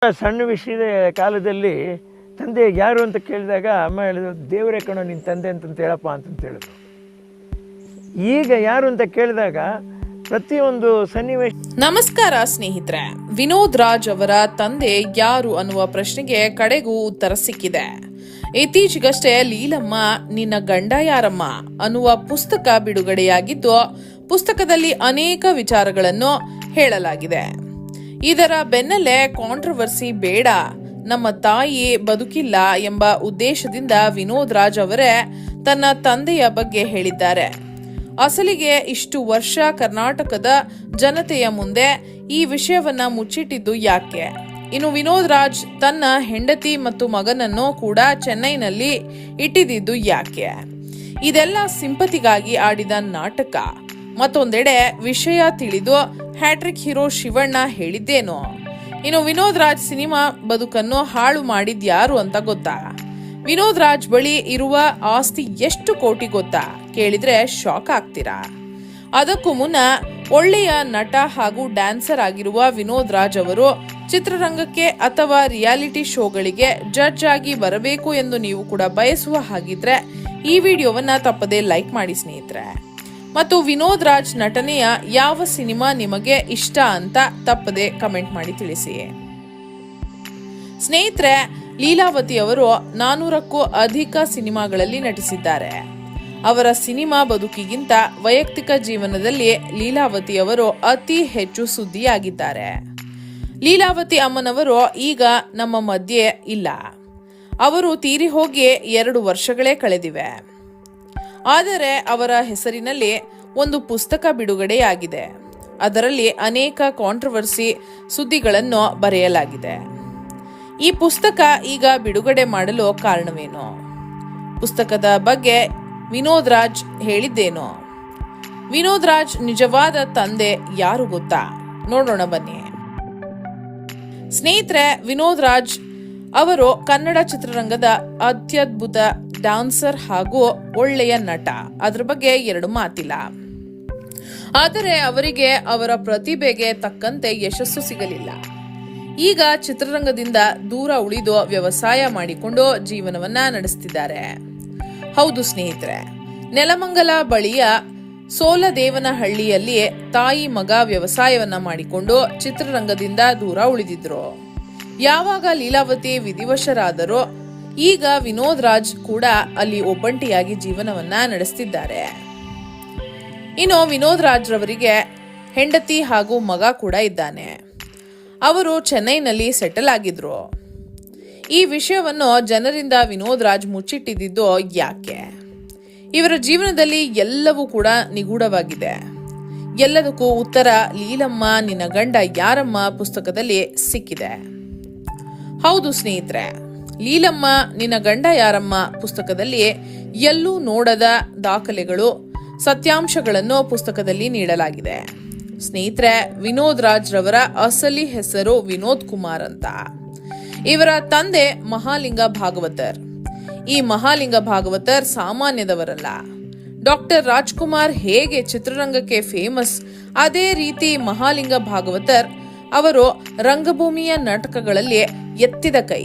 ಸಣ್ಣ ವಿಷಯದ ಕಾಲದಲ್ಲಿ ತಂದೆ ಯಾರು ಅಂತ ಕೇಳಿದಾಗ ಅಮ್ಮ ಹೇಳಿದ್ರು, ದೇವರೇ ಕಣೋ ನಿನ್ನ ತಂದೆ ಅಂತಂತ ಹೇಳಪ್ಪ ಅಂತಂತ ಹೇಳಿದ್ರು. ಈಗ ಯಾರು ಅಂತ ಕೇಳಿದಾಗ ಪ್ರತಿಯೊಂದು ಸನ್ನಿವೇಶ. ನಮಸ್ಕಾರ ಸ್ನೇಹಿತರೆ, ವಿನೋದ್ ರಾಜ್ ಅವರ ತಂದೆ ಯಾರು ಅನ್ನುವ ಪ್ರಶ್ನೆಗೆ ಕಡೆಗೂ ಉತ್ತರ ಸಿಕ್ಕಿದೆ. ಇತ್ತೀಚೆಗಷ್ಟೇ ಲೀಲಮ್ಮ ನಿನ್ನ ಗಂಡ ಯಾರಮ್ಮ ಅನ್ನುವ ಪುಸ್ತಕ ಬಿಡುಗಡೆಯಾಗಿದ್ದು, ಪುಸ್ತಕದಲ್ಲಿ ಅನೇಕ ವಿಚಾರಗಳನ್ನು ಹೇಳಲಾಗಿದೆ. ಇದರ ಬೆನ್ನಲ್ಲೇ ಕಾಂಟ್ರವರ್ಸಿ ಬೇಡ, ನಮ್ಮ ತಾಯಿ ಬದುಕಿಲ್ಲ ಎಂಬ ಉದ್ದೇಶದಿಂದ ವಿನೋದ್ ರಾಜ್ ಅವರೇ ತನ್ನ ತಂದೆಯ ಬಗ್ಗೆ ಹೇಳಿದ್ದಾರೆ. ಅಸಲಿಗೆ ಇಷ್ಟು ವರ್ಷ ಕರ್ನಾಟಕದ ಜನತೆಯ ಮುಂದೆ ಈ ವಿಷಯವನ್ನ ಮುಚ್ಚಿಟ್ಟಿದ್ದು ಯಾಕೆ? ಇನ್ನು ವಿನೋದ್ ರಾಜ್ ತನ್ನ ಹೆಂಡತಿ ಮತ್ತು ಮಗನನ್ನು ಕೂಡ ಚೆನ್ನೈನಲ್ಲಿ ಇಟ್ಟಿದ್ದು ಯಾಕೆ? ಇದೆಲ್ಲ ಸಿಂಪತಿಗಾಗಿ ಆಡಿದ ನಾಟಕ. ಮತ್ತೊಂದೆಡೆ ವಿಷಯ ತಿಳಿದು ಹ್ಯಾಟ್ರಿಕ್ ಹೀರೋ ಶಿವಣ್ಣ ಹೇಳಿದ್ದೇನು? ಇನ್ನು ವಿನೋದ್ ರಾಜ್ ಸಿನಿಮಾ ಬದುಕನ್ನು ಹಾಳು ಮಾಡಿದ್ಯಾರು ಅಂತ ಗೊತ್ತಾ? ವಿನೋದ್ ರಾಜ್ ಬಳಿ ಇರುವ ಆಸ್ತಿ ಎಷ್ಟು ಕೋಟಿ ಗೊತ್ತಾ? ಕೇಳಿದ್ರೆ ಶಾಕ್ ಆಗ್ತೀರಾ. ಅದಕ್ಕೂ ಮುನ್ನ ಒಳ್ಳೆಯ ನಟ ಹಾಗೂ ಡ್ಯಾನ್ಸರ್ ಆಗಿರುವ ವಿನೋದ್ ರಾಜ್ ಅವರು ಚಿತ್ರರಂಗಕ್ಕೆ ಅಥವಾ ರಿಯಾಲಿಟಿ ಶೋಗಳಿಗೆ ಜಡ್ಜ್ ಆಗಿ ಬರಬೇಕು ಎಂದು ನೀವು ಕೂಡ ಬಯಸುವ ಹಾಗಿದ್ರೆ ಈ ವಿಡಿಯೋವನ್ನ ತಪ್ಪದೆ ಲೈಕ್ ಮಾಡಿ ಸ್ನೇಹಿತರೆ. ಮತ್ತು ವಿನೋದ್ ರಾಜ್ ನಟನೆಯ ಯಾವ ಸಿನಿಮಾ ನಿಮಗೆ ಇಷ್ಟ ಅಂತ ತಪ್ಪದೆ ಕಮೆಂಟ್ ಮಾಡಿ ತಿಳಿಸಿ. ಸ್ನೇಹಿತರೆ, ಲೀಲಾವತಿ ಅವರು 400ಕ್ಕೂ ಅಧಿಕ ಸಿನಿಮಾಗಳಲ್ಲಿ ನಟಿಸಿದ್ದಾರೆ. ಅವರ ಸಿನಿಮಾ ಬದುಕಿಗಿಂತ ವೈಯಕ್ತಿಕ ಜೀವನದಲ್ಲಿ ಲೀಲಾವತಿ ಅವರು ಅತಿ ಹೆಚ್ಚು ಸುದ್ದಿಯಾಗಿದ್ದಾರೆ. ಲೀಲಾವತಿ ಅಮ್ಮನವರು ಈಗ ನಮ್ಮ ಮಧ್ಯೆ ಇಲ್ಲ. ಅವರು ತೀರಿ ಹೋಗಿ 2 ವರ್ಷಗಳೇ ಕಳೆದಿವೆ. ಆದರೆ ಅವರ ಹೆಸರಿನಲ್ಲಿ ಒಂದು ಪುಸ್ತಕ ಬಿಡುಗಡೆಯಾಗಿದೆ. ಅದರಲ್ಲಿ ಅನೇಕ ಕಾಂಟ್ರವರ್ಸಿ ಸುದ್ದಿಗಳನ್ನು ಬರೆಯಲಾಗಿದೆ. ಈ ಪುಸ್ತಕ ಈಗ ಬಿಡುಗಡೆ ಮಾಡಲು ಕಾರಣವೇನು? ಪುಸ್ತಕದ ಬಗ್ಗೆ ವಿನೋದ್ ರಾಜ್ ಹೇಳಿದ್ದೇನು? ವಿನೋದ್ ರಾಜ್ ನಿಜವಾದ ತಂದೆ ಯಾರು ಗೊತ್ತಾ? ನೋಡೋಣ ಬನ್ನಿ ಸ್ನೇಹಿತರೆ. ವಿನೋದ್ ರಾಜ್ ಅವರು ಕನ್ನಡ ಚಿತ್ರರಂಗದ ಅತ್ಯದ್ಭುತ ಡ್ಯಾನ್ಸರ್ ಹಾಗೂ ಒಳ್ಳೆಯ ನಟ. ಅದರ ಬಗ್ಗೆ 2 ಮಾತಿಲ್ಲ. ಆದರೆ ಅವರಿಗೆ ಅವರ ಪ್ರತಿಭೆಗೆ ತಕ್ಕಂತೆ ಯಶಸ್ಸು ಸಿಗಲಿಲ್ಲ. ಈಗ ಚಿತ್ರರಂಗದಿಂದ ದೂರ ಉಳಿದು ವ್ಯವಸಾಯ ಮಾಡಿಕೊಂಡು ಜೀವನವನ್ನ ನಡೆಸುತ್ತಿದ್ದಾರೆ. ಹೌದು ಸ್ನೇಹಿತರೆ, ನೆಲಮಂಗಲ ಬಳಿಯ ಸೋಲದೇವನಹಳ್ಳಿಯಲ್ಲಿ ತಾಯಿ ಮಗ ವ್ಯವಸಾಯವನ್ನ ಮಾಡಿಕೊಂಡು ಚಿತ್ರರಂಗದಿಂದ ದೂರ ಉಳಿದಿದ್ರು. ಯಾವಾಗ ಲೀಲಾವತಿ ವಿಧಿವಶರಾದರೋ ಈಗ ವಿನೋದ್ ರಾಜ್ ಕೂಡ ಅಲ್ಲಿ ಒಬ್ಬಂಟಿಯಾಗಿ ಜೀವನವನ್ನ ನಡೆಸುತ್ತಿದ್ದಾರೆ. ಇನ್ನು ವಿನೋದ್ ರಾಜ್ ರವರಿಗೆ ಹೆಂಡತಿ ಹಾಗೂ ಮಗ ಕೂಡ ಇದ್ದಾನೆ. ಅವರು ಚೆನ್ನೈನಲ್ಲಿ ಸೆಟಲ್ ಆಗಿದ್ರು. ಈ ವಿಷಯವನ್ನು ಜನರಿಂದ ವಿನೋದ್ ರಾಜ್ ಮುಚ್ಚಿಟ್ಟಿದ್ದು ಯಾಕೆ? ಇವರ ಜೀವನದಲ್ಲಿ ಎಲ್ಲವೂ ಕೂಡ ನಿಗೂಢವಾಗಿದೆ. ಎಲ್ಲದಕ್ಕೂ ಉತ್ತರ ಲೀಲಮ್ಮ ನಿನ್ನ ಗಂಡ ಯಾರಮ್ಮ ಪುಸ್ತಕದಲ್ಲಿ ಸಿಕ್ಕಿದೆ. ಹೌದು ಸ್ನೇಹಿತರೆ, ಲೀಲಮ್ಮ ನಿನ್ನ ಗಂಡ ಯಾರಮ್ಮ ಪುಸ್ತಕದಲ್ಲಿ ಎಲ್ಲೂ ನೋಡದ ದಾಖಲೆಗಳು, ಸತ್ಯಾಂಶಗಳನ್ನು ಪುಸ್ತಕದಲ್ಲಿ ನೀಡಲಾಗಿದೆ. ಸ್ನೇಹಿತರೆ, ವಿನೋದ್ ರಾಜ್ ರವರ ಅಸಲಿ ಹೆಸರು ವಿನೋದ್ ಕುಮಾರ್ ಅಂತ. ಇವರ ತಂದೆ ಮಹಾಲಿಂಗ ಭಾಗವತರ್. ಈ ಮಹಾಲಿಂಗ ಭಾಗವತರ್ ಸಾಮಾನ್ಯದವರಲ್ಲ. ಡಾಕ್ಟರ್ ರಾಜ್ಕುಮಾರ್ ಹೇಗೆ ಚಿತ್ರರಂಗಕ್ಕೆ ಫೇಮಸ್, ಅದೇ ರೀತಿ ಮಹಾಲಿಂಗ ಭಾಗವತರ್ ಅವರು ರಂಗಭೂಮಿಯ ನಾಟಕಗಳಲ್ಲಿ ಎತ್ತಿದ ಕೈ.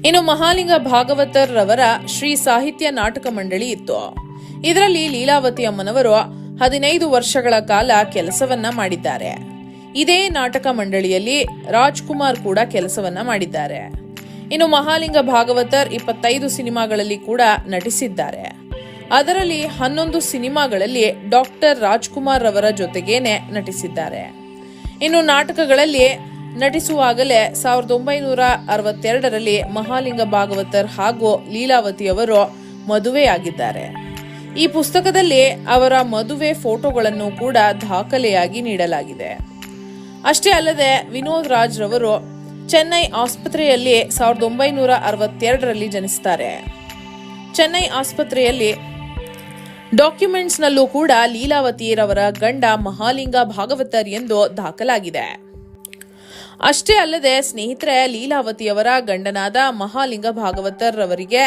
ಇನ್ನು ಮಹಾಲಿಂಗ ಭಾಗವತರ್ ರವರ ಶ್ರೀ ಸಾಹಿತ್ಯ ನಾಟಕ ಮಂಡಳಿ ಇತ್ತು. ಇದರಲ್ಲಿ ಲೀಲಾವತಿ ಅಮ್ಮನವರು 15 ವರ್ಷಗಳ ಕಾಲ ಕೆಲಸವನ್ನ ಮಾಡಿದ್ದಾರೆ. ಇದೇ ನಾಟಕ ಮಂಡಳಿಯಲ್ಲಿ ರಾಜ್ಕುಮಾರ್ ಕೂಡ ಕೆಲಸವನ್ನ ಮಾಡಿದ್ದಾರೆ. ಇನ್ನು ಮಹಾಲಿಂಗ ಭಾಗವತರ್ 25 ಸಿನಿಮಾಗಳಲ್ಲಿ ಕೂಡ ನಟಿಸಿದ್ದಾರೆ. ಅದರಲ್ಲಿ 11 ಸಿನಿಮಾಗಳಲ್ಲಿ ಡಾಕ್ಟರ್ ರಾಜ್ಕುಮಾರ್ ರವರ ಜೊತೆಗೇನೆ ನಟಿಸಿದ್ದಾರೆ. ಇನ್ನು ನಾಟಕಗಳಲ್ಲಿ ನಟಿಸುವಾಗಲೇ 1962ರಲ್ಲಿ ಮಹಾಲಿಂಗ ಭಾಗವತರ್ ಹಾಗೂ ಲೀಲಾವತಿ ಅವರು ಮದುವೆಯಾಗಿದ್ದಾರೆ. ಈ ಪುಸ್ತಕದಲ್ಲಿ ಅವರ ಮದುವೆ ಫೋಟೋಗಳನ್ನು ಕೂಡ ದಾಖಲೆಯಾಗಿ ನೀಡಲಾಗಿದೆ. ಅಷ್ಟೇ ಅಲ್ಲದೆ ವಿನೋದ್ ರಾಜ್ ರವರು ಚೆನ್ನೈ ಆಸ್ಪತ್ರೆಯಲ್ಲಿ 1962ರಲ್ಲಿ ಜನಿಸುತ್ತಾರೆ. ಚೆನ್ನೈ ಆಸ್ಪತ್ರೆಯಲ್ಲಿ ಡಾಕ್ಯುಮೆಂಟ್ಸ್ ನಲ್ಲೂ ಕೂಡ ಲೀಲಾವತಿ ರವರ ಗಂಡ ಮಹಾಲಿಂಗ ಭಾಗವತರ್ ಎಂದು ದಾಖಲಾಗಿದೆ. ಅಷ್ಟೇ ಅಲ್ಲದೆ ಸ್ನೇಹಿತರೆ, ಲೀಲಾವತಿಯವರ ಗಂಡನಾದ ಮಹಾಲಿಂಗ ಭಾಗವತರ್ ರವರಿಗೆ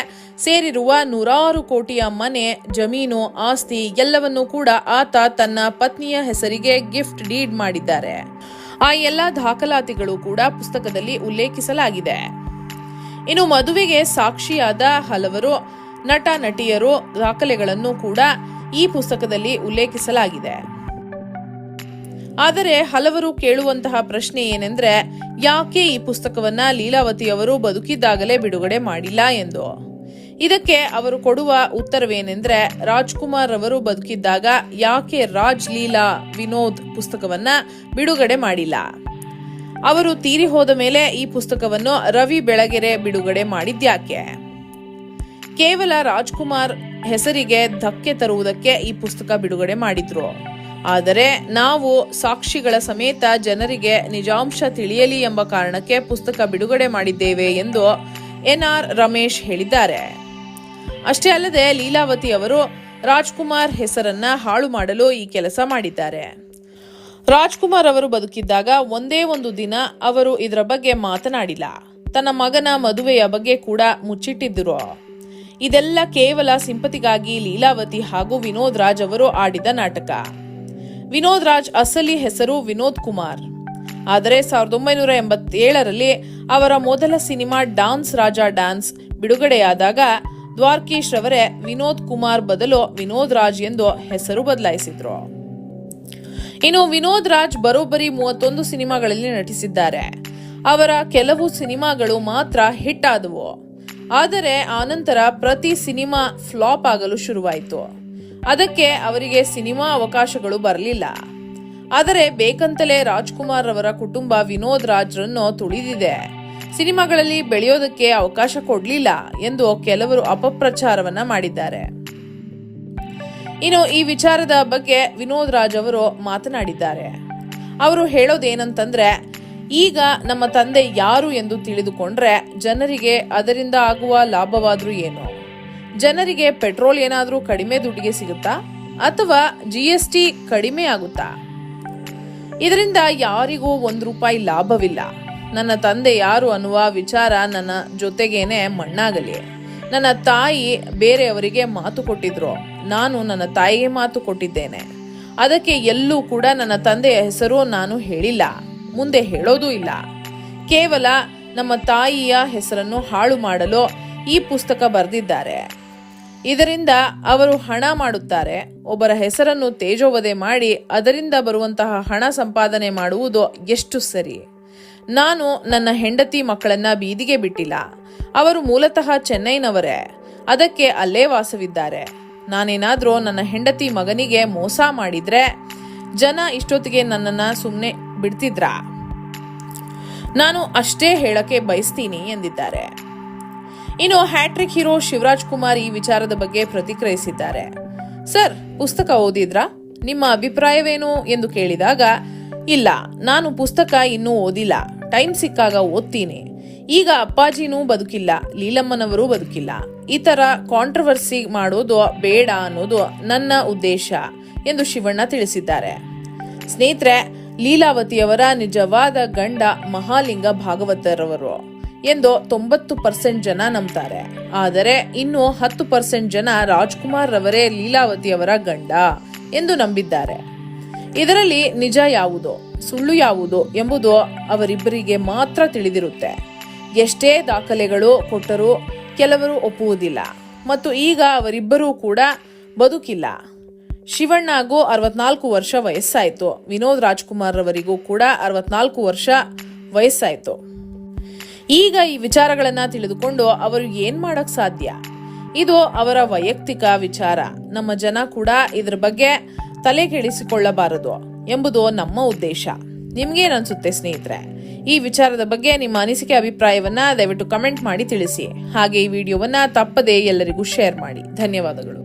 ಸೇರಿರುವ 100 ಕೋಟಿಯ ಮನೆ, ಜಮೀನು, ಆಸ್ತಿ ಎಲ್ಲವನ್ನೂ ಕೂಡ ಆತ ತನ್ನ ಪತ್ನಿಯ ಹೆಸರಿಗೆ ಗಿಫ್ಟ್ ಡೀಡ್ ಮಾಡಿದ್ದಾರೆ. ಆ ಎಲ್ಲ ದಾಖಲಾತಿಗಳು ಕೂಡ ಪುಸ್ತಕದಲ್ಲಿ ಉಲ್ಲೇಖಿಸಲಾಗಿದೆ. ಇನ್ನು ಮದುವೆಗೆ ಸಾಕ್ಷಿಯಾದ ಹಲವರು ನಟ ನಟಿಯರು ದಾಖಲೆಗಳನ್ನು ಕೂಡ ಈ ಪುಸ್ತಕದಲ್ಲಿ ಉಲ್ಲೇಖಿಸಲಾಗಿದೆ. ಆದರೆ ಹಲವರು ಕೇಳುವಂತಹ ಪ್ರಶ್ನೆ ಏನೆಂದ್ರೆ, ಯಾಕೆ ಈ ಪುಸ್ತಕವನ್ನ ಲೀಲಾವತಿ ಅವರು ಬದುಕಿದ್ದಾಗಲೇ ಬಿಡುಗಡೆ ಮಾಡಿಲ್ಲ ಎಂದು. ಇದಕ್ಕೆ ಅವರು ಕೊಡುವ ಉತ್ತರವೇನೆಂದ್ರೆ, ರಾಜ್ಕುಮಾರ್ ಅವರು ಬದುಕಿದ್ದಾಗ ಯಾಕೆ ರಾಜ್ ಲೀಲಾ ವಿನೋದ್ ಪುಸ್ತಕವನ್ನ ಬಿಡುಗಡೆ ಮಾಡಿಲ್ಲ. ಅವರು ತೀರಿ ಹೋದ ಮೇಲೆ ಈ ಪುಸ್ತಕವನ್ನು ರವಿ ಬೆಳಗೆರೆ ಬಿಡುಗಡೆ ಮಾಡಿದ್ಯಾಕೆ. ಕೇವಲ ರಾಜ್ಕುಮಾರ್ ಹೆಸರಿಗೆ ಧಕ್ಕೆ ತರುವುದಕ್ಕೆ ಈ ಪುಸ್ತಕ ಬಿಡುಗಡೆ ಮಾಡಿದ್ರು. ಆದರೆ ನಾವು ಸಾಕ್ಷಿಗಳ ಸಮೇತ ಜನರಿಗೆ ನಿಜಾಂಶ ತಿಳಿಯಲಿ ಎಂಬ ಕಾರಣಕ್ಕೆ ಪುಸ್ತಕ ಬಿಡುಗಡೆ ಮಾಡಿದ್ದೇವೆ ಎಂದು ಎನ್ಆರ್ ರಮೇಶ್ ಹೇಳಿದ್ದಾರೆ. ಅಷ್ಟೇ ಅಲ್ಲದೆ ಲೀಲಾವತಿ ಅವರು ರಾಜ್ಕುಮಾರ್ ಹೆಸರನ್ನ ಹಾಳು ಮಾಡಲು ಈ ಕೆಲಸ ಮಾಡಿದ್ದಾರೆ. ರಾಜ್ಕುಮಾರ್ ಅವರು ಬದುಕಿದ್ದಾಗ ಒಂದೇ ಒಂದು ದಿನ ಅವರು ಇದರ ಬಗ್ಗೆ ಮಾತನಾಡಿಲ್ಲ. ತನ್ನ ಮಗನ ಮದುವೆಯ ಬಗ್ಗೆ ಕೂಡ ಮುಚ್ಚಿಟ್ಟಿದ್ದರು. ಇದೆಲ್ಲ ಕೇವಲ ಸಿಂಪತಿಗಾಗಿ ಲೀಲಾವತಿ ಹಾಗೂ ವಿನೋದ್ ರಾಜ್ ಅವರು ಆಡಿದ ನಾಟಕ. ವಿನೋದ್ ರಾಜ್ ಅಸಲಿ ಹೆಸರು ವಿನೋದ್ ಕುಮಾರ್. ಆದರೆ 1987ರಲ್ಲಿ ಅವರ ಮೊದಲ ಸಿನಿಮಾ ಡಾನ್ಸ್ ರಾಜ ಡ್ಯಾನ್ಸ್ ಬಿಡುಗಡೆಯಾದಾಗ ದ್ವಾರ್ಕೀಶ್ ರವರೇ ವಿನೋದ್ ಕುಮಾರ್ ಬದಲು ವಿನೋದ್ ರಾಜ್ ಎಂದು ಹೆಸರು ಬದಲಾಯಿಸಿದ್ರು. ಇನ್ನು ವಿನೋದ್ ರಾಜ್ ಬರೋಬ್ಬರಿ 31 ಸಿನಿಮಾಗಳಲ್ಲಿ ನಟಿಸಿದ್ದಾರೆ. ಅವರ ಕೆಲವು ಸಿನಿಮಾಗಳು ಮಾತ್ರ ಹಿಟ್ ಆದವು. ಆದರೆ ಆನಂತರ ಪ್ರತಿ ಸಿನಿಮಾ ಫ್ಲಾಪ್ ಆಗಲು ಶುರುವಾಯಿತು. ಅದಕ್ಕೆ ಅವರಿಗೆ ಸಿನಿಮಾ ಅವಕಾಶಗಳು ಬರಲಿಲ್ಲ. ಆದರೆ ಬೇಕಂತಲೇ ರಾಜ್ಕುಮಾರ್ ಅವರ ಕುಟುಂಬ ವಿನೋದ್ ರಾಜ್ರನ್ನು ತುಳಿದಿದೆ. ಸಿನಿಮಾಗಳಲ್ಲಿ ಬೆಳೆಯೋದಕ್ಕೆ ಅವಕಾಶ ಕೊಡಲಿಲ್ಲ ಎಂದು ಕೆಲವರು ಅಪಪ್ರಚಾರವನ್ನ ಮಾಡಿದ್ದಾರೆ. ಇನ್ನು ಈ ವಿಚಾರದ ಬಗ್ಗೆ ವಿನೋದ್ ರಾಜ್ ಅವರು ಮಾತನಾಡಿದ್ದಾರೆ. ಅವರು ಹೇಳೋದೇನಂತಂದ್ರೆ, ಈಗ ನಮ್ಮ ತಂದೆ ಯಾರು ಎಂದು ತಿಳಿದುಕೊಂಡ್ರೆ ಜನರಿಗೆ ಅದರಿಂದ ಆಗುವ ಲಾಭವಾದ್ರೂ ಏನು? ಜನರಿಗೆ ಪೆಟ್ರೋಲ್ ಏನಾದ್ರೂ ಕಡಿಮೆ ದುಡ್ಡಿಗೆ ಸಿಗುತ್ತಾ ಅಥವಾ GST ಕಡಿಮೆ ಆಗುತ್ತಾ? ಇದರಿಂದ ಯಾರಿಗೂ ₹1 ಲಾಭವಿಲ್ಲ. ನನ್ನ ತಂದೆ ಯಾರು ಅನ್ನುವ ವಿಚಾರ ನನ್ನ ಜೊತೆಗೇನೆ ಮಣ್ಣಾಗಲಿ. ನನ್ನ ತಾಯಿ ಬೇರೆಯವರಿಗೆ ಮಾತು ಕೊಟ್ಟಿದ್ರು, ನಾನು ನನ್ನ ತಾಯಿಗೆ ಮಾತು ಕೊಟ್ಟಿದ್ದೇನೆ. ಅದಕ್ಕೆ ಎಲ್ಲೂ ಕೂಡ ನನ್ನ ತಂದೆಯ ಹೆಸರು ನಾನು ಹೇಳಿಲ್ಲ, ಮುಂದೆ ಹೇಳೋದೂ ಇಲ್ಲ. ಕೇವಲ ನಮ್ಮ ತಾಯಿಯ ಹೆಸರನ್ನು ಹಾಳು ಮಾಡಲು ಈ ಪುಸ್ತಕ ಬರೆದಿದ್ದಾರೆ. ಇದರಿಂದ ಅವರು ಹಣ ಮಾಡುತ್ತಾರೆ. ಒಬ್ಬರ ಹೆಸರನ್ನು ತೇಜೋವಧೆ ಮಾಡಿ ಅದರಿಂದ ಬರುವಂತಹ ಹಣ ಸಂಪಾದನೆ ಮಾಡುವುದು ಎಷ್ಟು ಸರಿ? ನಾನು ನನ್ನ ಹೆಂಡತಿ ಮಕ್ಕಳನ್ನ ಬೀದಿಗೆ ಬಿಟ್ಟಿಲ್ಲ. ಅವರು ಮೂಲತಃ ಚೆನ್ನೈನವರೇ, ಅದಕ್ಕೆ ಅಲ್ಲೇ ವಾಸವಿದ್ದಾರೆ. ನಾನೇನಾದ್ರೂ ನನ್ನ ಹೆಂಡತಿ ಮಗನಿಗೆ ಮೋಸ ಮಾಡಿದ್ರೆ ಜನ ಇಷ್ಟೊತ್ತಿಗೆ ನನ್ನನ್ನ ಸುಮ್ಮನೆ ಬಿಡ್ತಿದ್ರಾ? ನಾನು ಅಷ್ಟೇ ಹೇಳಕ್ಕೆ ಬಯಸ್ತೀನಿ ಎಂದಿದ್ದಾರೆ. ಇನ್ನು ಹ್ಯಾಟ್ರಿಕ್ ಹೀರೋ ಶಿವರಾಜ್ ಕುಮಾರ್ ಈ ವಿಚಾರದ ಬಗ್ಗೆ ಪ್ರತಿಕ್ರಿಯಿಸಿದ್ದಾರೆ. ಸರ್, ಪುಸ್ತಕ ಓದಿದ್ರಾ? ನಿಮ್ಮ ಅಭಿಪ್ರಾಯವೇನು ಎಂದು ಕೇಳಿದಾಗ, ಇಲ್ಲ, ನಾನು ಪುಸ್ತಕ ಇನ್ನೂ ಓದಿಲ್ಲ. ಟೈಮ್ ಸಿಕ್ಕಾಗ ಓದ್ತೀನಿ. ಈಗ ಅಪ್ಪಾಜಿನೂ ಬದುಕಿಲ್ಲ, ಲೀಲಮ್ಮನವರು ಬದುಕಿಲ್ಲ. ಈ ತರ ಕಾಂಟ್ರವರ್ಸಿ ಮಾಡೋದು ಬೇಡ ಅನ್ನೋದು ನನ್ನ ಉದ್ದೇಶ ಎಂದು ಶಿವಣ್ಣ ತಿಳಿಸಿದ್ದಾರೆ. ಸ್ನೇಹಿತರೆ, ಲೀಲಾವತಿಯವರ ನಿಜವಾದ ಗಂಡ ಮಹಾಲಿಂಗ ಭಾಗವತರವರು ಎಂದು 90% ಜನ ನಂಬ್ತಾರೆ. ಆದರೆ ಇನ್ನು 10% ಜನ ರಾಜ್ಕುಮಾರ್ ರವರೇ ಲೀಲಾವತಿಯವರ ಗಂಡ ಎಂದು ನಂಬಿದ್ದಾರೆ. ಇದರಲ್ಲಿ ನಿಜ ಯಾವುದು, ಸುಳ್ಳು ಯಾವುದು ಎಂಬುದು ಅವರಿಬ್ಬರಿಗೆ ಮಾತ್ರ ತಿಳಿದಿರುತ್ತೆ. ಎಷ್ಟೇ ದಾಖಲೆಗಳು ಕೊಟ್ಟರೂ ಕೆಲವರು ಒಪ್ಪುವುದಿಲ್ಲ. ಮತ್ತು ಈಗ ಅವರಿಬ್ಬರೂ ಕೂಡ ಬದುಕಿಲ್ಲ. ಶಿವಣ್ಣಗೂ 64 ವರ್ಷ ವಯಸ್ಸಾಯಿತು. ವಿನೋದ್ ರಾಜ್ಕುಮಾರ್ ರವರಿಗೂ ಕೂಡ 64 ವರ್ಷ ವಯಸ್ಸಾಯಿತು. ಈಗ ಈ ವಿಚಾರಗಳನ್ನ ತಿಳಿದುಕೊಂಡು ಅವರು ಏನ್ ಮಾಡಕ್ ಸಾಧ್ಯ? ಇದು ಅವರ ವೈಯಕ್ತಿಕ ವಿಚಾರ. ನಮ್ಮ ಜನ ಕೂಡ ಇದ್ರ ಬಗ್ಗೆ ತಲೆ ಕೆಡಿಸಿಕೊಳ್ಳಬಾರದು ಎಂಬುದು ನಮ್ಮ ಉದ್ದೇಶ. ನಿಮ್ಗೇನನ್ಸುತ್ತೆ ಸ್ನೇಹಿತರೆ? ಈ ವಿಚಾರದ ಬಗ್ಗೆ ನಿಮ್ಮ ಅನಿಸಿಕೆ ಅಭಿಪ್ರಾಯವನ್ನ ದಯವಿಟ್ಟು ಕಮೆಂಟ್ ಮಾಡಿ ತಿಳಿಸಿ. ಹಾಗೆ ಈ ವಿಡಿಯೋವನ್ನ ತಪ್ಪದೇ ಎಲ್ಲರಿಗೂ ಶೇರ್ ಮಾಡಿ. ಧನ್ಯವಾದಗಳು.